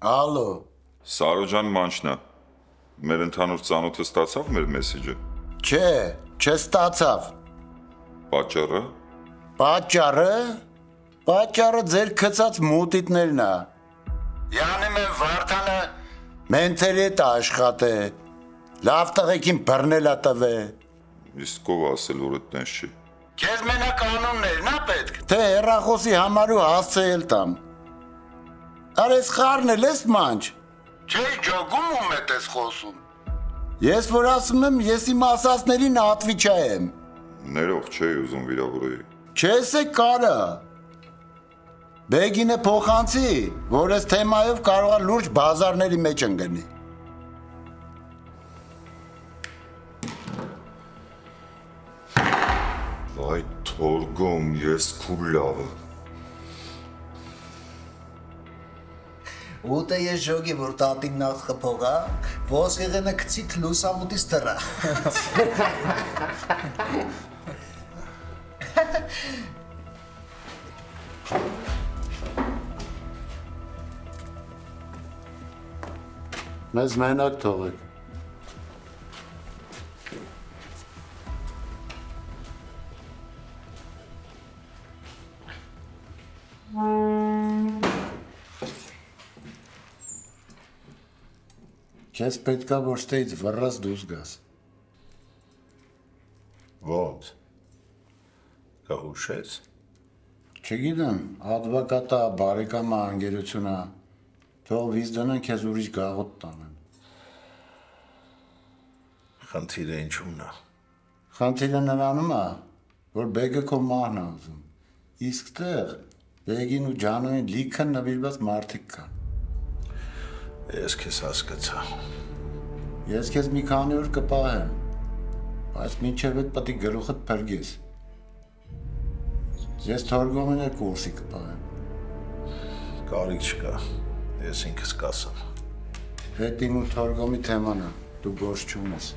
Ալո, Սարոջան Մանչնա, մեր ընդհանուր ծանոթը ստացավ մեր մեսեջը։ չէ, չստացավ։ Պատճառը։ Պատճառը ձեր քծած մուտիտներն է։ Յանեմ են Վարդանը մենթերի հետ աշխատե, լավ տղեկին բռնելա տվե։ Իսկ ով ասել որ այդտենց չի։ Քեզ մենակ անուններն է պետք, թե հեռախոսի համարու հասցեել տամ։ Արես խառն էլ ես մանչ։ Չէ ջոգում ում հետ ես խոսում։ Ես որ ասում եմ, ես իմ ասածներին ատվիճա եմ։ Ներող չէի ուզում վիրավորեի։ Չես է կարա։ Բեգինը փոխանցի, որ ես թեմայով կարող է լուրջ բազարների մեջ ընկնի։ Այ թորգոմ, ես քու լավը։ Ուտը ես ժոգի, որ տատին նախ խփողա, ոսկեղենը կցիտ լուսամուտից դրա։ Մեզ մենակ թողեք։ Քեզ պետքա ոչ թեից վռած դուրս գաս։ Ոնց։ Կհուշես։ Չգիտեմ, ադվոկատա, բարեկամա, անգերությունա, թող վիզ դնեն քեզ ուրիշ գաղութ տանեն։ Խնդիրը ինչումն է։ Խնդիրը նրանում է, որ բեգը քո մահն է ուզում։ Իսկ տեղ բեգին ու ջանոյին լիքը նվիրված մարդիկ կան։ Ես քեզ հասկացա։ Ես քեզ մի քանի օր կպահեմ, բայց մինչև այդ պետք է գլուխդ փրկես։ Ես թորգոմին էլ կուրսի կպահեմ։ Կարիք չկա։ Ես ինքս կասեմ։ Հետին ու թորգոմի թեման է, դու գործ չունես։